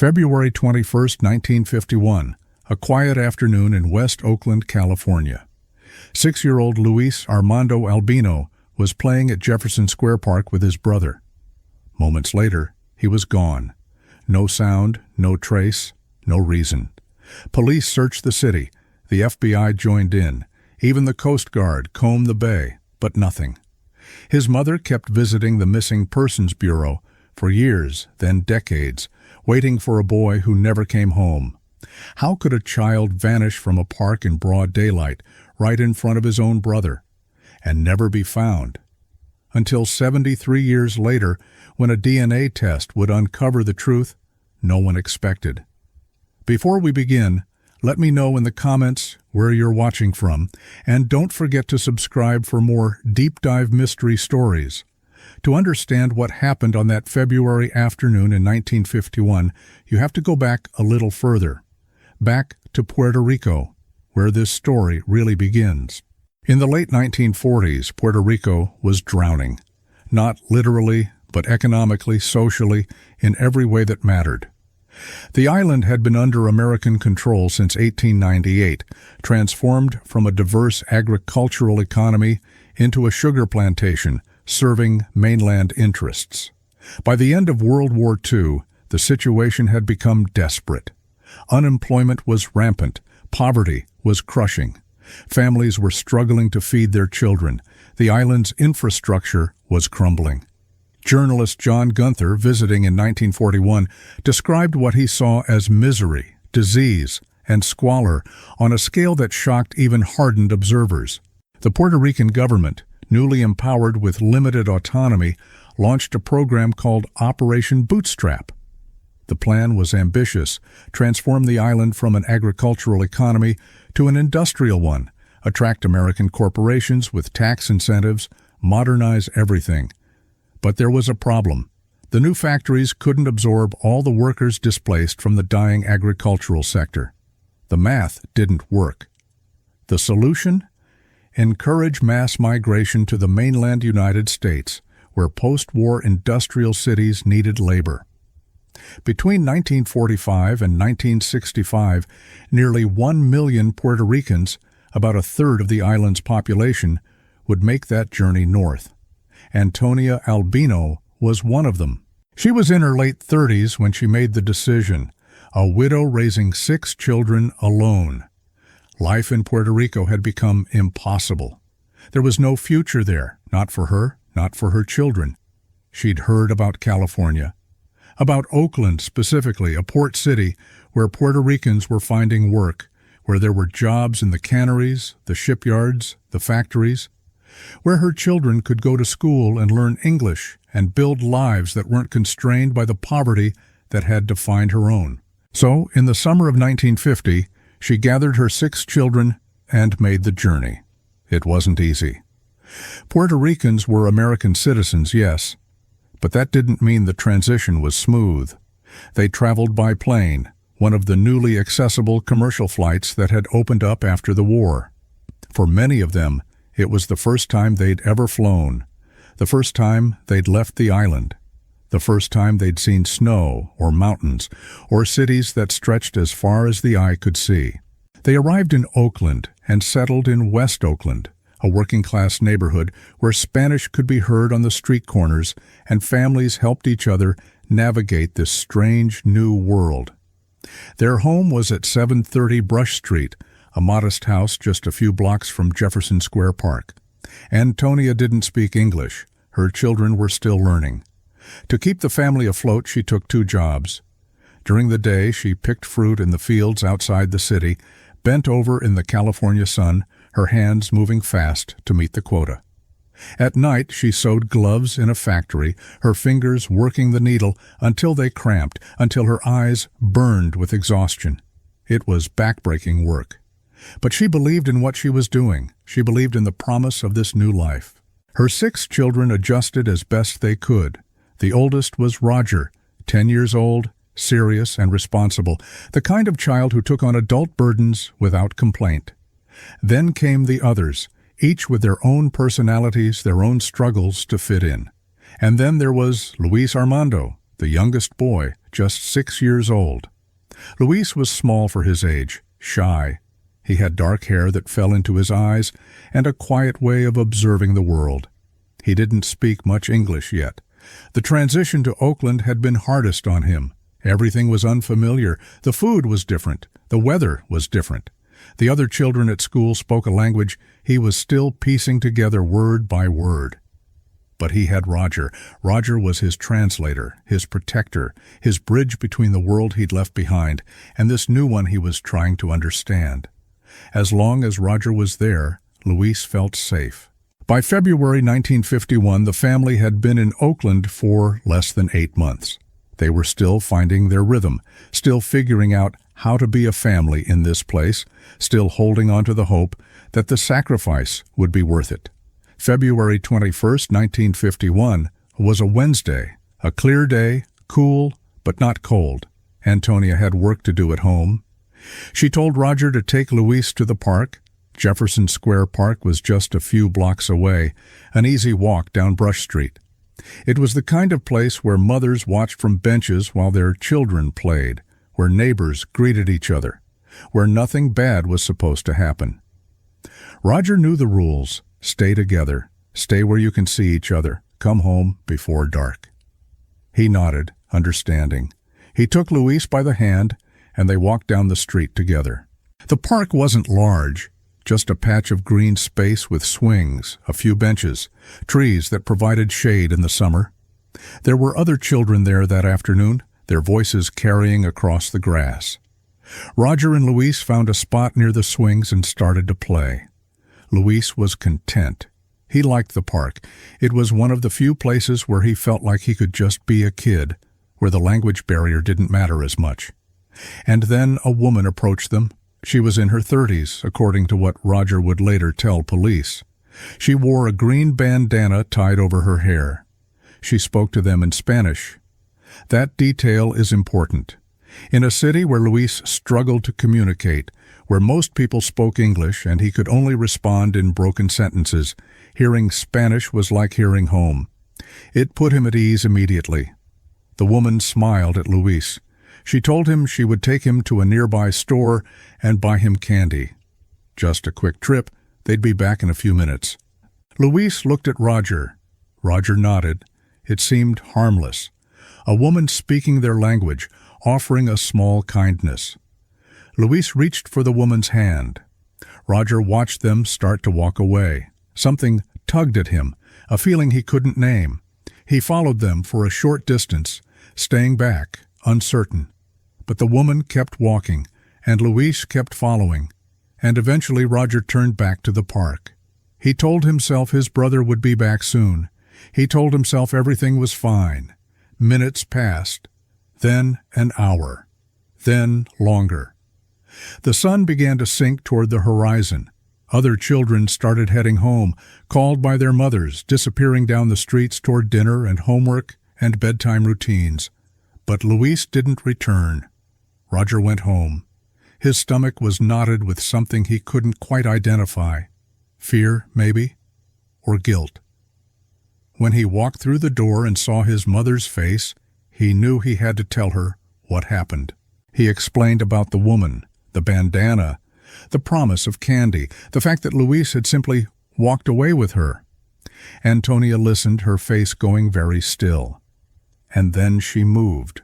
February 21, 1951, a quiet afternoon in West Oakland, California. 6-year-old Luis Armando Albino was playing at Jefferson Square Park with his brother. Moments later, he was gone. No sound, no trace, no reason. Police searched the city. The FBI joined in. Even the Coast Guard combed the bay, but nothing. His mother kept visiting the Missing Persons Bureau for years, then decades, waiting for a boy who never came home. How could a child vanish from a park in broad daylight, right in front of his own brother, and never be found? Until 73 years later, when a DNA test would uncover the truth no one expected. Before we begin, let me know in the comments where you're watching from, and don't forget to subscribe for more deep dive mystery stories. To understand what happened on that February afternoon in 1951, you have to go back a little further, back to Puerto Rico, where this story really begins. In the late 1940s, Puerto Rico was drowning, not literally, but economically, socially, in every way that mattered. The island had been under American control since 1898, transformed from a diverse agricultural economy into a sugar plantation serving mainland interests. By the end of World War II, the situation had become desperate. Unemployment was rampant. Poverty was crushing. Families were struggling to feed their children. The island's infrastructure was crumbling. Journalist John Gunther, visiting in 1941, described what he saw as misery, disease, and squalor on a scale that shocked even hardened observers. The Puerto Rican government, newly empowered with limited autonomy, launched a program called Operation Bootstrap. The plan was ambitious: transform the island from an agricultural economy to an industrial one, attract American corporations with tax incentives, modernize everything. But there was a problem. The new factories couldn't absorb all the workers displaced from the dying agricultural sector. The math didn't work. The solution? Encourage mass migration to the mainland United States, where post-war industrial cities needed labor. Between 1945 and 1965, nearly 1 million Puerto Ricans, about a third of the island's population, would make that journey north. Antonia Albino was one of them. She was in her late 30s when she made the decision, a widow raising 6 children alone. Life in Puerto Rico had become impossible. There was no future there, not for her, not for her children. She'd heard about California, about Oakland specifically, a port city where Puerto Ricans were finding work, where there were jobs in the canneries, the shipyards, the factories, where her children could go to school and learn English and build lives that weren't constrained by the poverty that had defined her own. So, in the summer of 1950, she gathered her 6 children and made the journey. It wasn't easy. Puerto Ricans were American citizens, yes, but that didn't mean the transition was smooth. They traveled by plane, one of the newly accessible commercial flights that had opened up after the war. For many of them, it was the first time they'd ever flown, the first time they'd left the island, the first time they'd seen snow or mountains or cities that stretched as far as the eye could see. They arrived in Oakland and settled in West Oakland, a working-class neighborhood where Spanish could be heard on the street corners and families helped each other navigate this strange new world. Their home was at 730 Brush Street, a modest house just a few blocks from Jefferson Square Park. Antonia didn't speak English. Her children were still learning. To keep the family afloat, she took 2 jobs. During the day, she picked fruit in the fields outside the city, bent over in the California sun, her hands moving fast to meet the quota. At night, she sewed gloves in a factory, her fingers working the needle until they cramped, until her eyes burned with exhaustion. It was backbreaking work. But she believed in what she was doing. She believed in the promise of this new life. Her 6 children adjusted as best they could. The oldest was Roger, 10 years old, serious and responsible, the kind of child who took on adult burdens without complaint. Then came the others, each with their own personalities, their own struggles to fit in. And then there was Luis Armando, the youngest boy, just 6 years old. Luis was small for his age, shy. He had dark hair that fell into his eyes and a quiet way of observing the world. He didn't speak much English yet. The transition to Oakland had been hardest on him. Everything was unfamiliar. The food was different. The weather was different. The other children at school spoke a language he was still piecing together word by word. But he had Roger. Roger was his translator, his protector, his bridge between the world he'd left behind and this new one he was trying to understand. As long as Roger was there, Luis felt safe. By February 1951, the family had been in Oakland for less than 8 months. They were still finding their rhythm, still figuring out how to be a family in this place, still holding on to the hope that the sacrifice would be worth it. February 21st, 1951, was a Wednesday, a clear day, cool but not cold. Antonia had work to do at home. She told Roger to take Luis to the park. Jefferson Square Park was just a few blocks away, an easy walk down Brush Street. It was the kind of place where mothers watched from benches while their children played, where neighbors greeted each other, where nothing bad was supposed to happen. Roger knew the rules. Stay together. Stay where you can see each other. Come home before dark. He nodded, understanding. He took Luis by the hand, and they walked down the street together. The park wasn't large, just a patch of green space with swings, a few benches, trees that provided shade in the summer. There were other children there that afternoon, their voices carrying across the grass. Roger and Luis found a spot near the swings and started to play. Luis was content. He liked the park. It was one of the few places where he felt like he could just be a kid, where the language barrier didn't matter as much. And then a woman approached them. She was in her 30s, according to what Roger would later tell police. She wore a green bandana tied over her hair. She spoke to them in Spanish. That detail is important. In a city where Luis struggled to communicate, where most people spoke English and he could only respond in broken sentences, hearing Spanish was like hearing home. It put him at ease immediately. The woman smiled at Luis. She told him she would take him to a nearby store and buy him candy. Just a quick trip, they'd be back in a few minutes. Luis looked at Roger. Roger nodded. It seemed harmless. A woman speaking their language, offering a small kindness. Luis reached for the woman's hand. Roger watched them start to walk away. Something tugged at him, a feeling he couldn't name. He followed them for a short distance, staying back, uncertain. But the woman kept walking, and Luis kept following, and eventually Roger turned back to the park. He told himself his brother would be back soon. He told himself everything was fine. Minutes passed, then an hour, then longer. The sun began to sink toward the horizon. Other children started heading home, called by their mothers, disappearing down the streets toward dinner and homework and bedtime routines. But Luis didn't return. Roger went home. His stomach was knotted with something he couldn't quite identify. Fear, maybe, or guilt. When he walked through the door and saw his mother's face, he knew he had to tell her what happened. He explained about the woman, the bandana, the promise of candy, the fact that Luis had simply walked away with her. Antonia listened, her face going very still. And then she moved.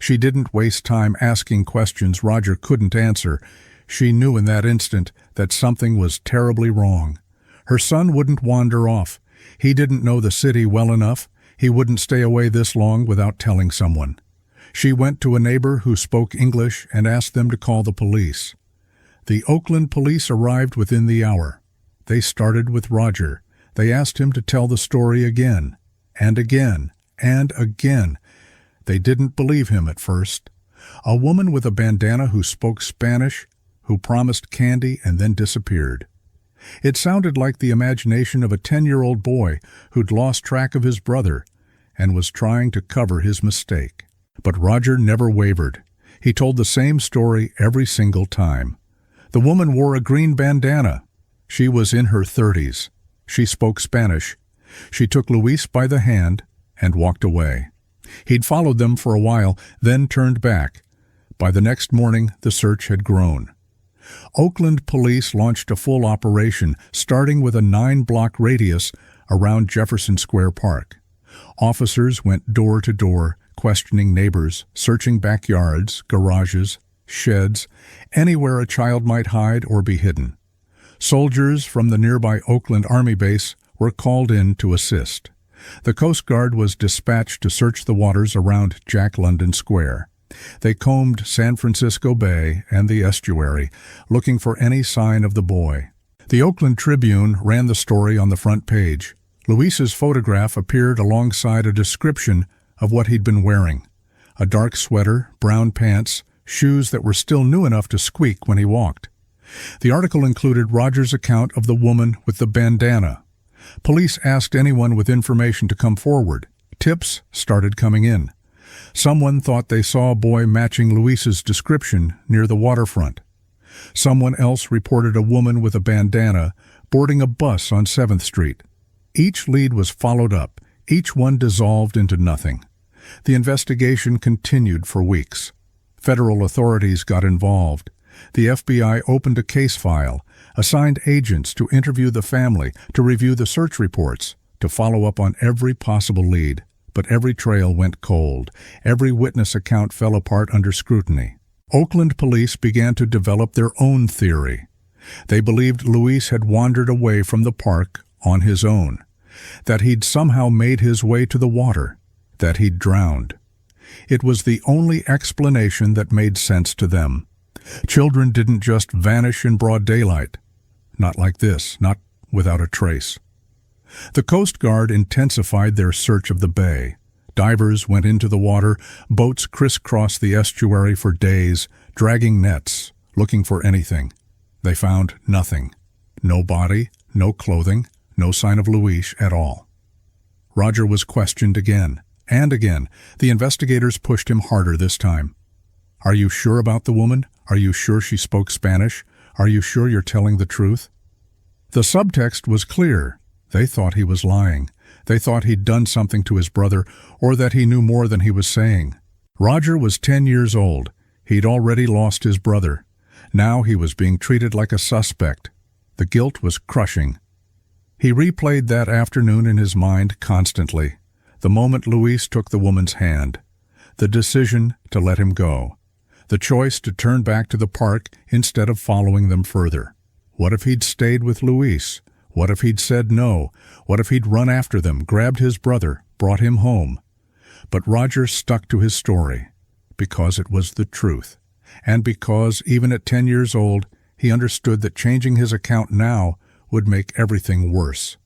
She didn't waste time asking questions Roger couldn't answer. She knew in that instant that something was terribly wrong. Her son wouldn't wander off. He didn't know the city well enough. He wouldn't stay away this long without telling someone. She went to a neighbor who spoke English and asked them to call the police. The Oakland police arrived within the hour. They started with Roger. They asked him to tell the story again, and again, and again. They didn't believe him at first. A woman with a bandana who spoke Spanish, who promised candy and then disappeared. It sounded like the imagination of a 10-year-old boy who'd lost track of his brother and was trying to cover his mistake. But Roger never wavered. He told the same story every single time. The woman wore a green bandana. She was in her 30s. She spoke Spanish. She took Luis by the hand and walked away. He'd followed them for a while, then turned back. By the next morning, the search had grown. Oakland police launched a full operation, starting with a 9-block radius around Jefferson Square Park. Officers went door to door, questioning neighbors, searching backyards, garages, sheds, anywhere a child might hide or be hidden. Soldiers from the nearby Oakland Army base were called in to assist. The Coast Guard was dispatched to search the waters around Jack London Square. They combed San Francisco Bay and the estuary, looking for any sign of the boy. The Oakland Tribune ran the story on the front page. Luis's photograph appeared alongside a description of what he'd been wearing: a dark sweater, brown pants, shoes that were still new enough to squeak when he walked. The article included Roger's account of the woman with the bandana. Police asked anyone with information to come forward. Tips started coming in. Someone thought they saw a boy matching Luis's description near the waterfront. Someone else reported a woman with a bandana boarding a bus on 7th Street. Each lead was followed up, each one dissolved into nothing. The investigation continued for weeks. Federal authorities got involved. The FBI opened a case file, assigned agents to interview the family, to review the search reports, to follow up on every possible lead. But every trail went cold. Every witness account fell apart under scrutiny. Oakland police began to develop their own theory. They believed Luis had wandered away from the park on his own, that he'd somehow made his way to the water, that he'd drowned. It was the only explanation that made sense to them. Children didn't just vanish in broad daylight. Not like this, not without a trace. The Coast Guard intensified their search of the bay. Divers went into the water, boats crisscrossed the estuary for days, dragging nets, looking for anything. They found nothing. No body, no clothing, no sign of Luis at all. Roger was questioned again and again. The investigators pushed him harder this time. "Are you sure about the woman? Are you sure she spoke Spanish? Are you sure you're telling the truth?" The subtext was clear. They thought he was lying. They thought he'd done something to his brother, or that he knew more than he was saying. Roger was 10 years old. He'd already lost his brother. Now he was being treated like a suspect. The guilt was crushing. He replayed that afternoon in his mind constantly. The moment Luis took the woman's hand. The decision to let him go. The choice to turn back to the park instead of following them further. What if he'd stayed with Luis? What if he'd said no? What if he'd run after them, grabbed his brother, brought him home? But Roger stuck to his story, because it was the truth, and because, even at 10 years old, he understood that changing his account now would make everything worse.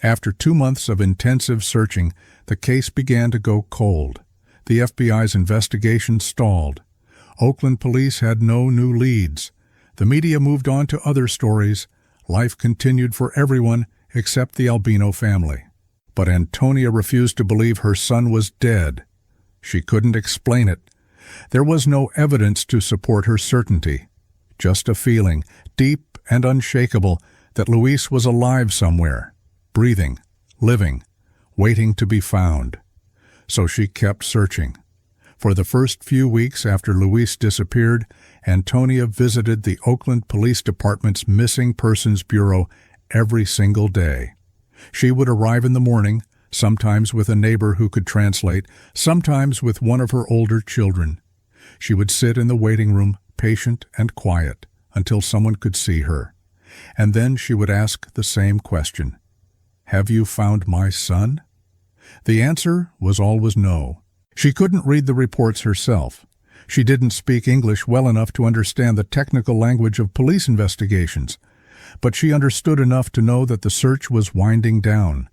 After 2 months of intensive searching, the case began to go cold. The FBI's investigation stalled. Oakland police had no new leads. The media moved on to other stories. Life continued for everyone except the Albino family. But Antonia refused to believe her son was dead. She couldn't explain it. There was no evidence to support her certainty. Just a feeling, deep and unshakable, that Luis was alive somewhere, breathing, living, waiting to be found. So she kept searching. For the first few weeks after Luis disappeared, Antonia visited the Oakland Police Department's Missing Persons Bureau every single day. She would arrive in the morning, sometimes with a neighbor who could translate, sometimes with one of her older children. She would sit in the waiting room, patient and quiet, until someone could see her. And then she would ask the same question: "Have you found my son?" The answer was always no. She couldn't read the reports herself. She didn't speak English well enough to understand the technical language of police investigations, but she understood enough to know that the search was winding down,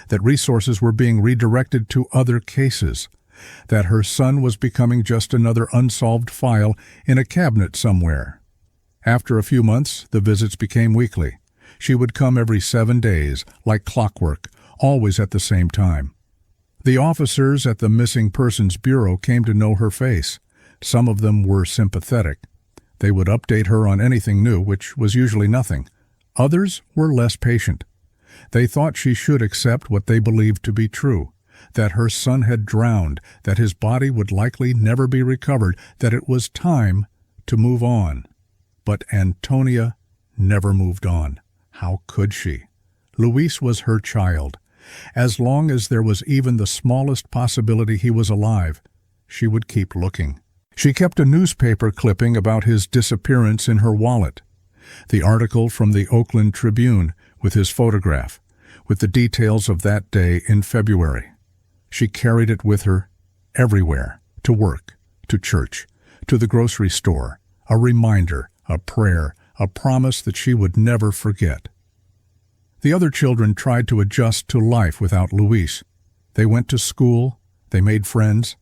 that resources were being redirected to other cases, that her son was becoming just another unsolved file in a cabinet somewhere. After a few months, the visits became weekly. She would come every 7 days, like clockwork, always at the same time. The officers at the Missing Persons Bureau came to know her face. Some of them were sympathetic. They would update her on anything new, which was usually nothing. Others were less patient. They thought she should accept what they believed to be true, that her son had drowned, that his body would likely never be recovered, that it was time to move on. But Antonia never moved on. How could she? Luis was her child. As long as there was even the smallest possibility he was alive, she would keep looking. She kept a newspaper clipping about his disappearance in her wallet. The article from the Oakland Tribune with his photograph, with the details of that day in February. She carried it with her everywhere, to work, to church, to the grocery store, a reminder, a prayer, a promise that she would never forget. The other children tried to adjust to life without Luis. They went to school, they made friends,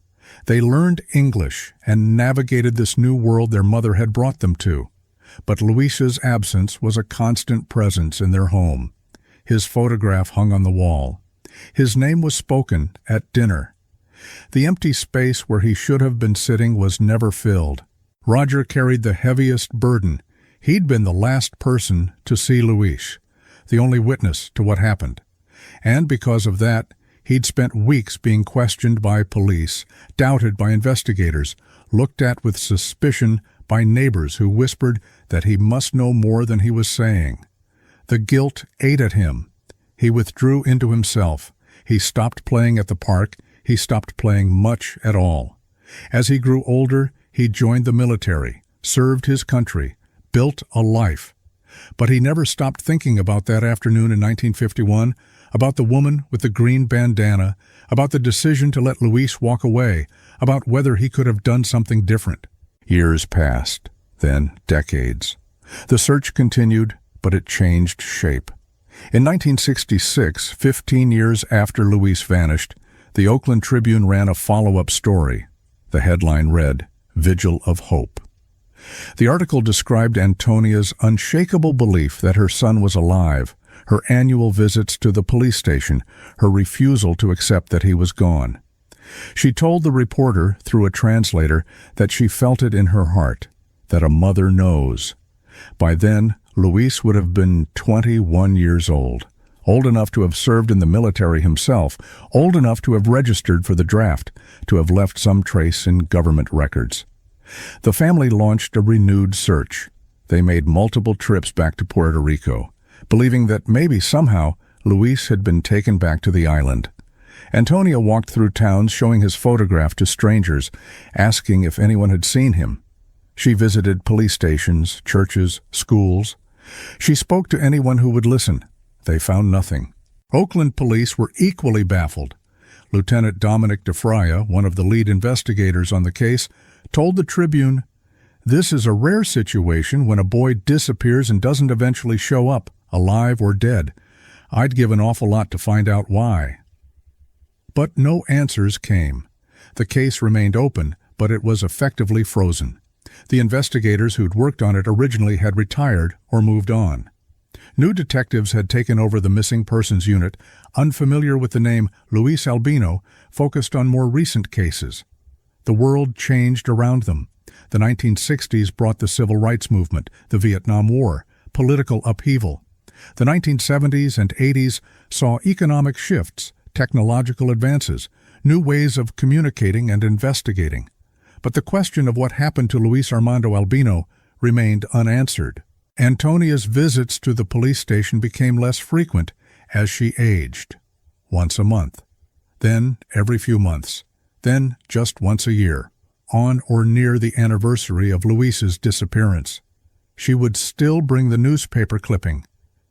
they learned English and navigated this new world their mother had brought them to. But Luis's absence was a constant presence in their home. His photograph hung on the wall. His name was spoken at dinner. The empty space where he should have been sitting was never filled. Roger carried the heaviest burden. He'd been the last person to see Luis, the only witness to what happened. And because of that, he'd spent weeks being questioned by police, doubted by investigators, looked at with suspicion by neighbors who whispered that he must know more than he was saying. The guilt ate at him. He withdrew into himself. He stopped playing at the park. He stopped playing much at all. As he grew older, he joined the military, served his country, built a life. But he never stopped thinking about that afternoon in 1951, about the woman with the green bandana, about the decision to let Luis walk away, about whether he could have done something different. Years passed, then decades. The search continued, but it changed shape. In 1966, 15 years after Luis vanished, the Oakland Tribune ran a follow-up story. The headline read, "Vigil of Hope." The article described Antonia's unshakable belief that her son was alive, her annual visits to the police station, her refusal to accept that he was gone. She told the reporter, through a translator, that she felt it in her heart, that a mother knows. By then, Luis would have been 21 years old enough to have served in the military himself, old enough to have registered for the draft, to have left some trace in government records. The family launched a renewed search. They made multiple trips back to Puerto Rico, believing that maybe somehow Luis had been taken back to the island. Antonia walked through towns showing his photograph to strangers, asking if anyone had seen him. She visited police stations, churches, schools. She spoke to anyone who would listen. They found nothing. Oakland police were equally baffled. Lieutenant Dominic DeFria, one of the lead investigators on the case, told the Tribune, "This is a rare situation when a boy disappears and doesn't eventually show up, alive or dead. I'd give an awful lot to find out why." But no answers came. The case remained open, but it was effectively frozen. The investigators who'd worked on it originally had retired or moved on. New detectives had taken over the missing persons unit, unfamiliar with the name Luis Albino, focused on more recent cases. The world changed around them. The 1960s brought the civil rights movement, the Vietnam War, political upheaval. The 1970s and 80s saw economic shifts, technological advances, new ways of communicating and investigating. But the question of what happened to Luis Armando Albino remained unanswered. Antonia's visits to the police station became less frequent as she aged. Once a month, then every few months, then just once a year, on or near the anniversary of Luis's disappearance. She would still bring the newspaper clipping.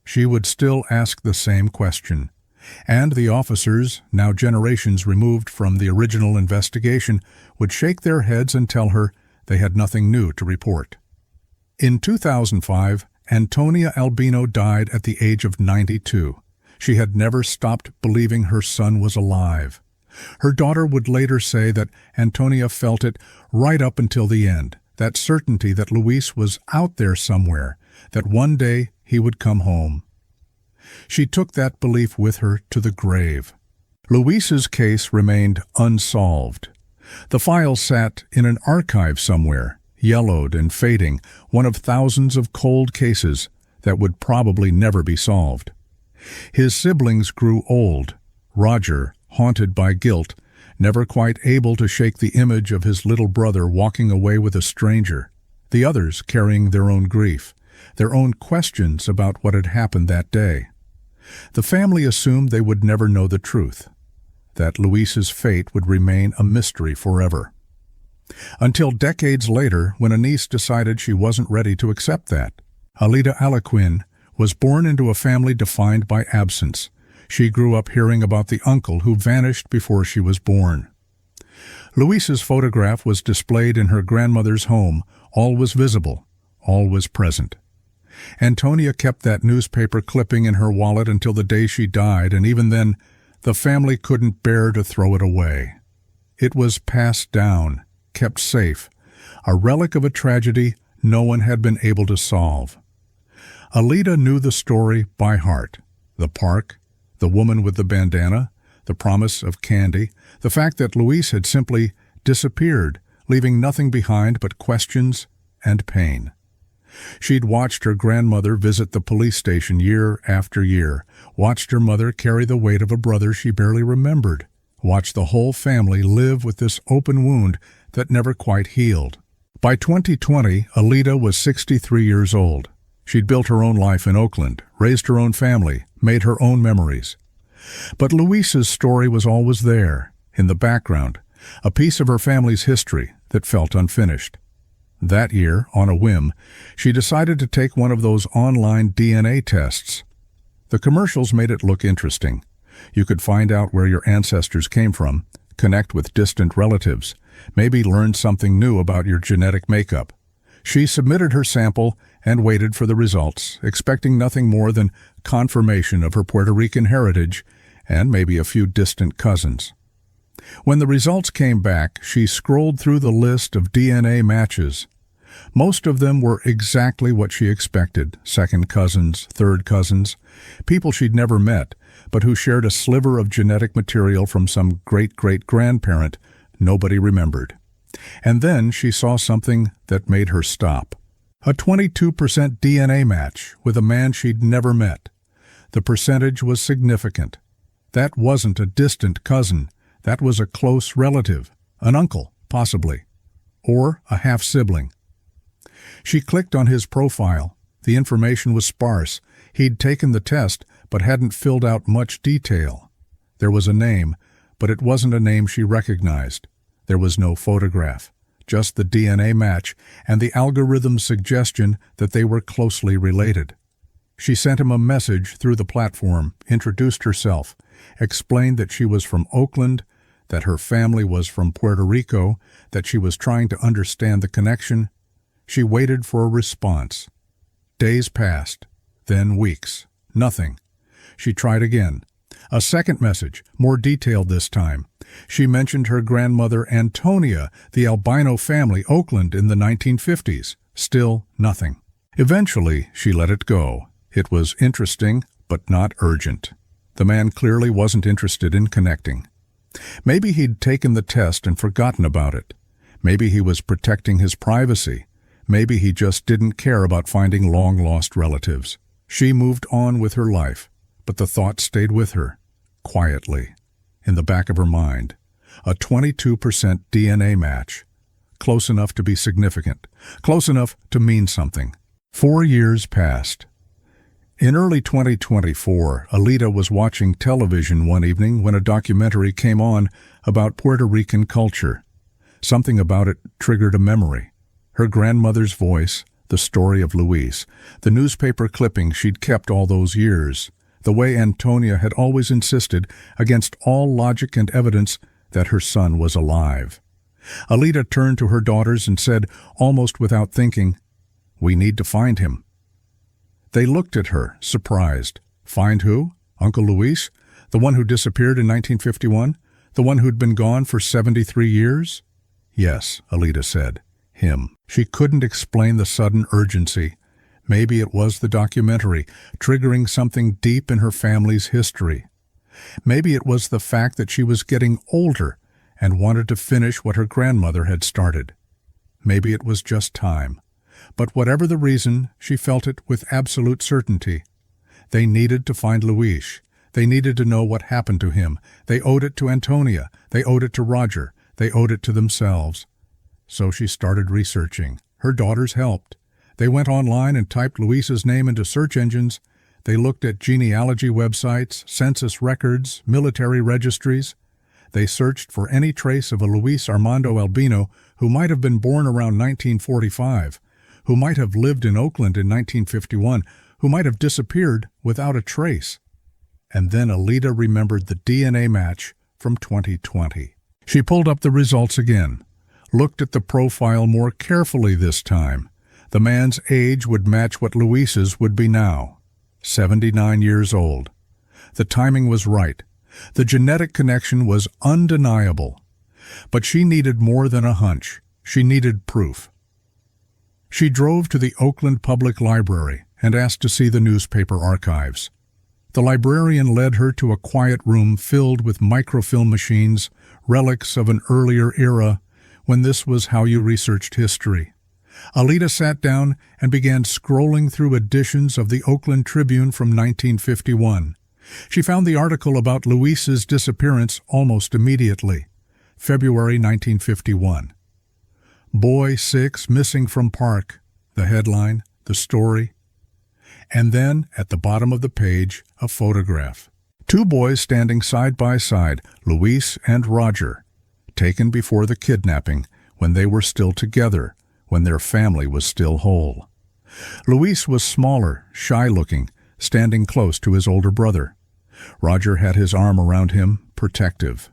She would still ask the same question. And the officers, now generations removed from the original investigation, would shake their heads and tell her they had nothing new to report. In 2005, Antonia Albino died at the age of 92. She had never stopped believing her son was alive. Her daughter would later say that Antonia felt it right up until the end, that certainty that Luis was out there somewhere, that one day he would come home. She took that belief with her to the grave. Luis's case remained unsolved. The file sat in an archive somewhere, yellowed and fading, one of thousands of cold cases that would probably never be solved. His siblings grew old. Roger, haunted by guilt, never quite able to shake the image of his little brother walking away with a stranger, the others carrying their own grief, their own questions about what had happened that day. The family assumed they would never know the truth, that Luis's fate would remain a mystery forever. Until decades later, when a niece decided she wasn't ready to accept that. Alida Alaquin was born into a family defined by absence. She grew up hearing about the uncle who vanished before she was born. Luis's photograph was displayed in her grandmother's home. All was visible, all was present. Antonia kept that newspaper clipping in her wallet until the day she died, and even then, the family couldn't bear to throw it away. It was passed down, kept safe, a relic of a tragedy no one had been able to solve. Alida knew the story by heart. The park, the woman with the bandana, the promise of candy, the fact that Luis had simply disappeared, leaving nothing behind but questions and pain. She'd watched her grandmother visit the police station year after year, watched her mother carry the weight of a brother she barely remembered, watched the whole family live with this open wound that never quite healed. By 2020, Alida was 63 years old. She'd built her own life in Oakland, raised her own family, made her own memories. But Luis's story was always there, in the background, a piece of her family's history that felt unfinished. That year, on a whim, she decided to take one of those online DNA tests. The commercials made it look interesting. You could find out where your ancestors came from, connect with distant relatives, maybe learn something new about your genetic makeup. She submitted her sample and waited for the results, expecting nothing more than confirmation of her Puerto Rican heritage and maybe a few distant cousins. When the results came back, she scrolled through the list of DNA matches. Most of them were exactly what she expected: second cousins, third cousins, people she'd never met, but who shared a sliver of genetic material from some great-great-grandparent nobody remembered. And then she saw something that made her stop. A 22% DNA match with a man she'd never met. The percentage was significant. That wasn't a distant cousin. That was a close relative, an uncle, possibly, or a half-sibling. She clicked on his profile. The information was sparse. He'd taken the test, but hadn't filled out much detail. There was a name, but it wasn't a name she recognized. There was no photograph, just the DNA match and the algorithm's suggestion that they were closely related. She sent him a message through the platform, introduced herself, explained that she was from Oakland, that her family was from Puerto Rico, that she was trying to understand the connection. She waited for a response. Days passed, then weeks. Nothing. She tried again. A second message, more detailed this time. She mentioned her grandmother Antonia, the Albino family, Oakland, in the 1950s. Still nothing. Eventually, she let it go. It was interesting, but not urgent. The man clearly wasn't interested in connecting. Maybe he'd taken the test and forgotten about it. Maybe he was protecting his privacy. Maybe he just didn't care about finding long-lost relatives. She moved on with her life, but the thought stayed with her, quietly, in the back of her mind. A 22% DNA match. Close enough to be significant. Close enough to mean something. 4 years passed. In early 2024, Alida was watching television one evening when a documentary came on about Puerto Rican culture. Something about it triggered a memory. Her grandmother's voice, the story of Luis, the newspaper clipping she'd kept all those years, the way Antonia had always insisted, against all logic and evidence, that her son was alive. Alida turned to her daughters and said, almost without thinking, "We need to find him." They looked at her, surprised. Find who? Uncle Luis? The one who disappeared in 1951? The one who'd been gone for 73 years? Yes, Alida said. Him. She couldn't explain the sudden urgency. Maybe it was the documentary, triggering something deep in her family's history. Maybe it was the fact that she was getting older and wanted to finish what her grandmother had started. Maybe it was just time. But whatever the reason, she felt it with absolute certainty. They needed to find Luis. They needed to know what happened to him. They owed it to Antonia. They owed it to Roger. They owed it to themselves. So she started researching. Her daughters helped. They went online and typed Luis's name into search engines. They looked at genealogy websites, census records, military registries. They searched for any trace of a Luis Armando Albino who might have been born around 1945, who might have lived in Oakland in 1951, who might have disappeared without a trace. And then Alida remembered the DNA match from 2020. She pulled up the results again, looked at the profile more carefully this time. The man's age would match what Luis's would be now, 79 years old. The timing was right. The genetic connection was undeniable. But she needed more than a hunch. She needed proof. She drove to the Oakland Public Library and asked to see the newspaper archives. The librarian led her to a quiet room filled with microfilm machines, relics of an earlier era when this was how you researched history. Alida sat down and began scrolling through editions of the Oakland Tribune from 1951. She found the article about Luis's disappearance almost immediately. February 1951. Boy 6 missing from park. The headline, the story. And then, at the bottom of the page, a photograph. Two boys standing side by side, Luis and Roger, taken before the kidnapping, when they were still together, when their family was still whole. Luis was smaller, shy-looking, standing close to his older brother. Roger had his arm around him, protective.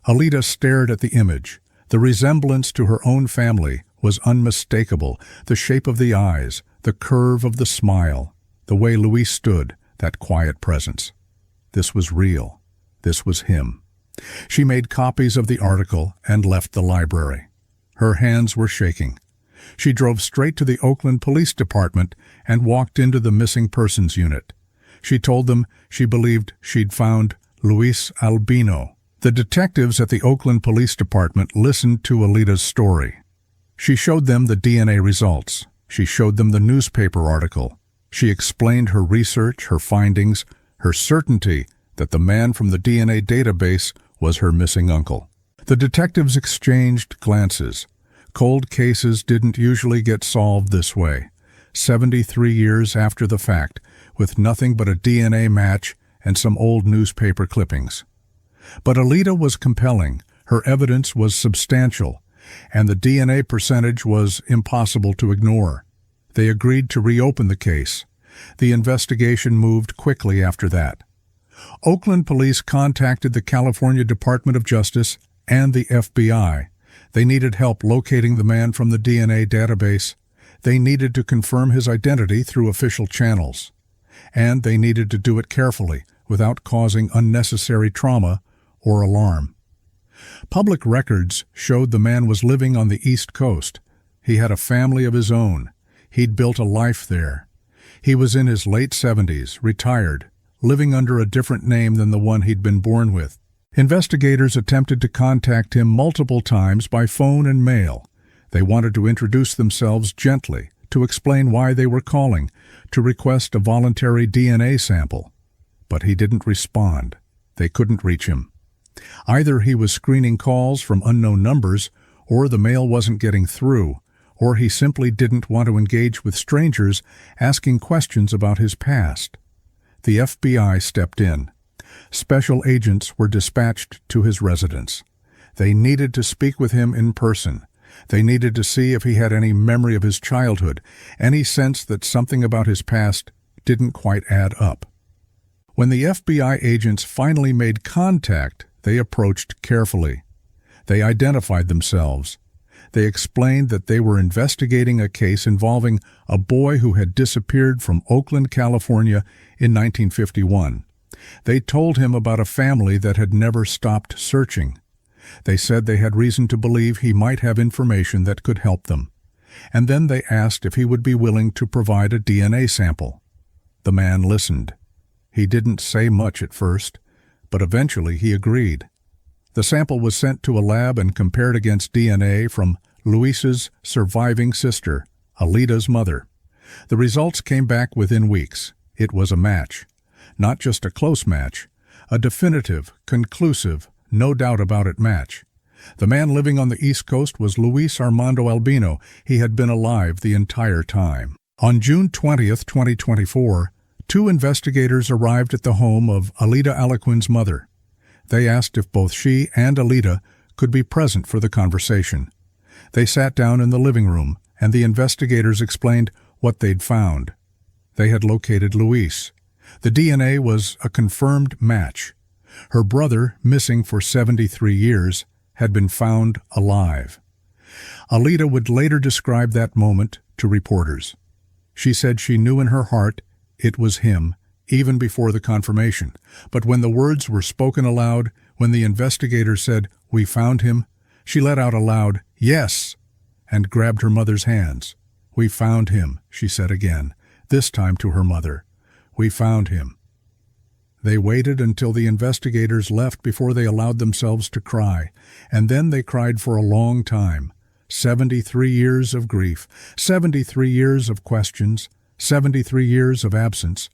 Alida stared at the image. The resemblance to her own family was unmistakable, the shape of the eyes, the curve of the smile, the way Luis stood, that quiet presence. This was real. This was him. She made copies of the article and left the library. Her hands were shaking. She drove straight to the Oakland Police Department and walked into the missing persons unit. She told them she believed she'd found Luis Albino. The detectives at the Oakland Police Department listened to Alida's story. She showed them the DNA results. She showed them the newspaper article. She explained her research, her findings, her certainty that the man from the DNA database was her missing uncle. The detectives exchanged glances. Cold cases didn't usually get solved this way, 73 years after the fact, with nothing but a DNA match and some old newspaper clippings. But Alida was compelling, her evidence was substantial, and the DNA percentage was impossible to ignore. They agreed to reopen the case. The investigation moved quickly after that. Oakland police contacted the California Department of Justice and the FBI. They needed help locating the man from the DNA database. They needed to confirm his identity through official channels. And they needed to do it carefully, without causing unnecessary trauma or alarm. Public records showed the man was living on the East Coast. He had a family of his own. He'd built a life there. He was in his late 70s, retired, living under a different name than the one he'd been born with. Investigators attempted to contact him multiple times by phone and mail. They wanted to introduce themselves gently, to explain why they were calling, to request a voluntary DNA sample. But he didn't respond. They couldn't reach him. Either he was screening calls from unknown numbers, or the mail wasn't getting through, or he simply didn't want to engage with strangers asking questions about his past. The FBI stepped in. Special agents were dispatched to his residence. They needed to speak with him in person. They needed to see if he had any memory of his childhood, any sense that something about his past didn't quite add up. When the FBI agents finally made contact, they approached carefully. They identified themselves. They explained that they were investigating a case involving a boy who had disappeared from Oakland, California in 1951. They told him about a family that had never stopped searching. They said they had reason to believe he might have information that could help them. And then they asked if he would be willing to provide a DNA sample. The man listened. He didn't say much at first, but eventually he agreed. The sample was sent to a lab and compared against DNA from Luis's surviving sister, Alida's mother. The results came back within weeks. It was a match. Not just a close match, A definitive, conclusive, no doubt about it match. The man living on the East Coast was Luis Armando Albino. He had been alive the entire time. On June 20th, 2024, two investigators arrived at the home of Alida Aliquin's mother. They asked if both she and Alida could be present for the conversation. They sat down in the living room, and the investigators explained what they'd found. They had located Luis. The DNA was a confirmed match. Her brother, missing for 73 years, had been found alive. Alida would later describe that moment to reporters. She said she knew in her heart it was him, even before the confirmation. But when the words were spoken aloud, when the investigator said, "We found him," she let out a loud, "Yes," and grabbed her mother's hands. "We found him," she said again, this time to her mother. "We found him." They waited until the investigators left before they allowed themselves to cry, and then they cried for a long time. 73 years of grief, 73 years of questions, 73 years of absence,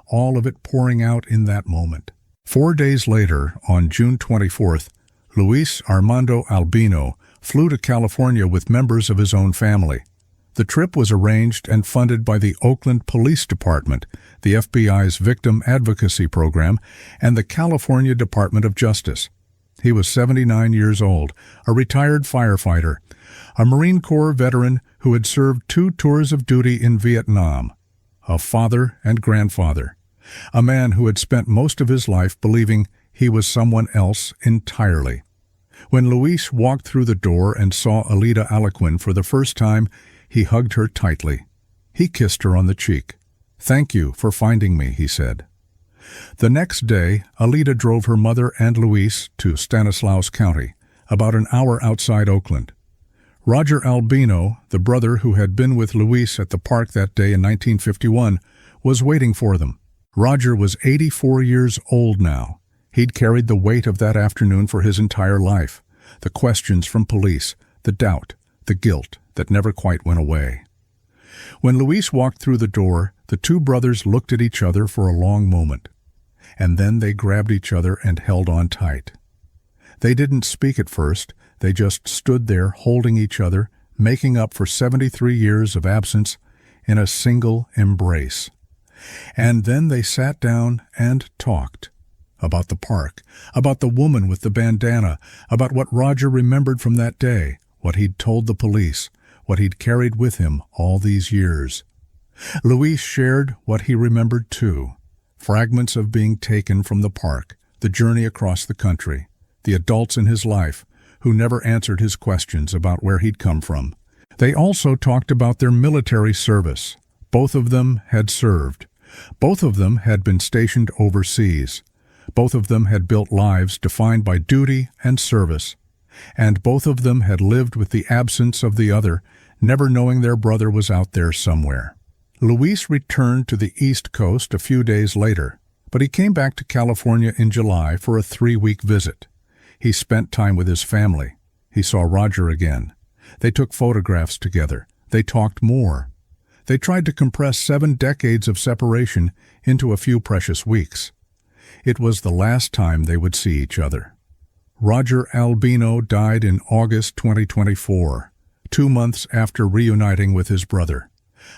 all of it pouring out in that moment. 4 days later, on June 24th, Luis Armando Albino flew to California with members of his own family. The trip was arranged and funded by the Oakland Police Department, the FBI's Victim Advocacy Program, and the California Department of Justice. He was 79 years old, a retired firefighter, a Marine Corps veteran who had served 2 tours of duty in Vietnam, a father and grandfather, a man who had spent most of his life believing he was someone else entirely. When Luis walked through the door and saw Alida Aliquin for the first time, he hugged her tightly. He kissed her on the cheek. "Thank you for finding me," he said. The next day, Alida drove her mother and Luis to Stanislaus County, about an hour outside Oakland. Roger Albino, the brother who had been with Luis at the park that day in 1951, was waiting for them. Roger was 84 years old now. He'd carried the weight of that afternoon for his entire life. The questions from police, the doubt, the guilt that never quite went away. When Luis walked through the door, the two brothers looked at each other for a long moment. And then they grabbed each other and held on tight. They didn't speak at first. They just stood there holding each other, making up for 73 years of absence in a single embrace. And then they sat down and talked. About the park, about the woman with the bandana, about what Roger remembered from that day, what he'd told the police, what he'd carried with him all these years. Luis shared what he remembered too, fragments of being taken from the park, the journey across the country, the adults in his life who never answered his questions about where he'd come from. They also talked about their military service. Both of them had served. Both of them had been stationed overseas. Both of them had built lives defined by duty and service. And both of them had lived with the absence of the other, never knowing their brother was out there somewhere. Luis returned to the East Coast a few days later, but he came back to California in July for a 3-week visit. He spent time with his family. He saw Roger again. They took photographs together. They talked more. They tried to compress 7 decades of separation into a few precious weeks. It was the last time they would see each other. Roger Albino died in August 2024, 2 months after reuniting with his brother.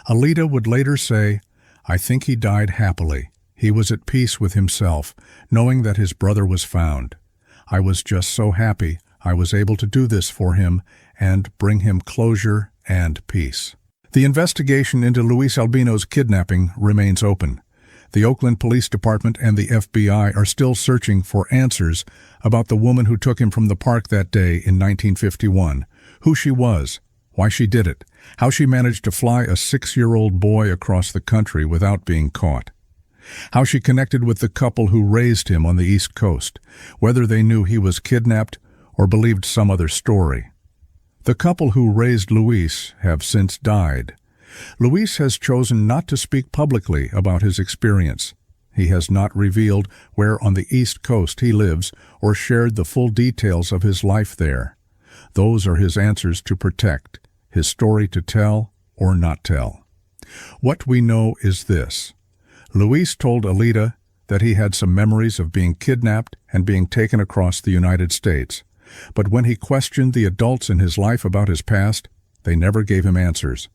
Alida would later say, "I think he died happily. He was at peace with himself, knowing that his brother was found. I was just so happy I was able to do this for him and bring him closure and peace." The investigation into Luis Albino's kidnapping remains open. The Oakland Police Department and the FBI are still searching for answers about the woman who took him from the park that day in 1951, who she was, why she did it, how she managed to fly a 6-year-old boy across the country without being caught, how she connected with the couple who raised him on the East Coast, whether they knew he was kidnapped or believed some other story. The couple who raised Luis have since died. Luis has chosen not to speak publicly about his experience. He has not revealed where on the East Coast he lives or shared the full details of his life there. Those are his answers to protect, his story to tell or not tell. What we know is this. Luis told Alida that he had some memories of being kidnapped and being taken across the United States. But when he questioned the adults in his life about his past, they never gave him answers.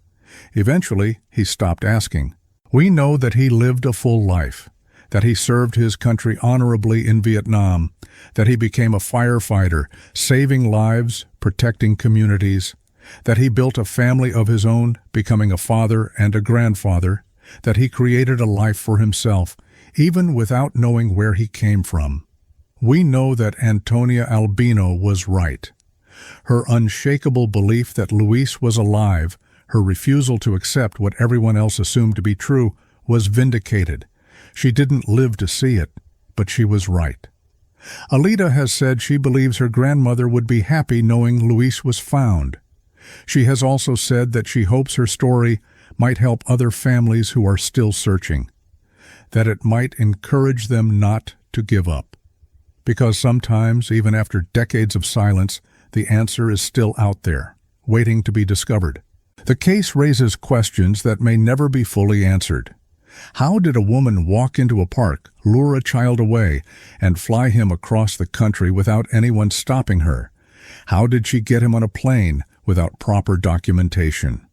Eventually, he stopped asking. We know that he lived a full life, that he served his country honorably in Vietnam, that he became a firefighter, saving lives, protecting communities, that he built a family of his own, becoming a father and a grandfather, that he created a life for himself, even without knowing where he came from. We know that Antonia Albino was right. Her unshakable belief that Luis was alive, her refusal to accept what everyone else assumed to be true, was vindicated. She didn't live to see it, but she was right. Alida has said she believes her grandmother would be happy knowing Luis was found. She has also said that she hopes her story might help other families who are still searching, that it might encourage them not to give up. Because sometimes, even after decades of silence, the answer is still out there, waiting to be discovered. The case raises questions that may never be fully answered. How did a woman walk into a park, lure a child away, and fly him across the country without anyone stopping her? How did she get him on a plane without proper documentation?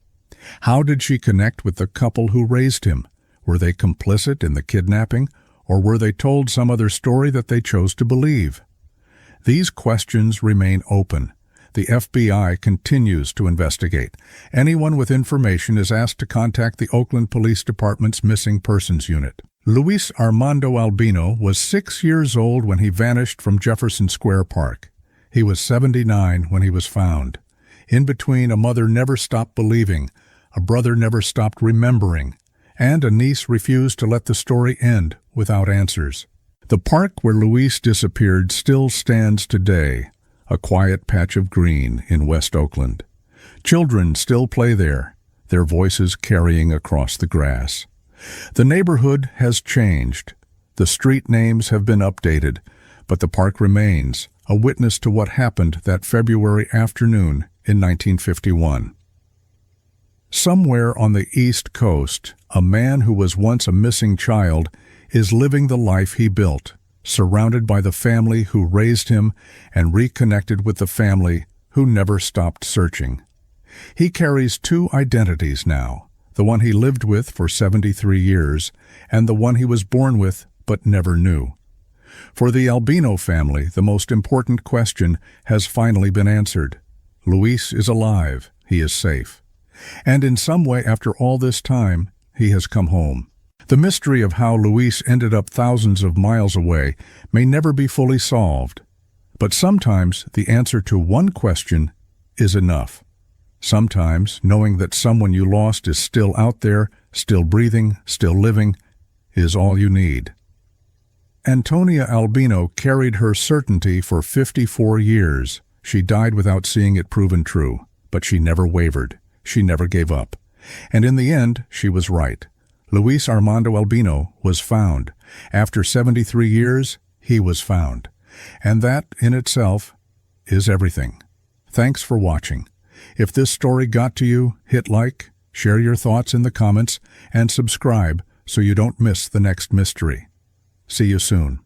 How did she connect with the couple who raised him? Were they complicit in the kidnapping, or were they told some other story that they chose to believe? These questions remain open. The FBI continues to investigate. Anyone with information is asked to contact the Oakland Police Department's Missing Persons Unit. Luis Armando Albino was 6 years old when he vanished from Jefferson Square Park. He was 79 when he was found. In between, a mother never stopped believing, a brother never stopped remembering, and a niece refused to let the story end without answers. The park where Luis disappeared still stands today, a quiet patch of green in West Oakland. Children still play there, their voices carrying across the grass. The neighborhood has changed. The street names have been updated, but the park remains, a witness to what happened that February afternoon in 1951. Somewhere on the East Coast, a man who was once a missing child is living the life he built, surrounded by the family who raised him and reconnected with the family who never stopped searching. He carries two identities now, the one he lived with for 73 years and the one he was born with but never knew. For the Albino family, the most important question has finally been answered. Luis is alive, he is safe. And in some way, after all this time, he has come home. The mystery of how Luis ended up thousands of miles away may never be fully solved. But sometimes the answer to one question is enough. Sometimes knowing that someone you lost is still out there, still breathing, still living, is all you need. Antonia Albino carried her certainty for 54 years. She died without seeing it proven true, but she never wavered. She never gave up. And in the end, she was right. Luis Armando Albino was found. After 73 years, he was found. And that, in itself, is everything. Thanks for watching. If this story got to you, hit like, share your thoughts in the comments, and subscribe so you don't miss the next mystery. See you soon.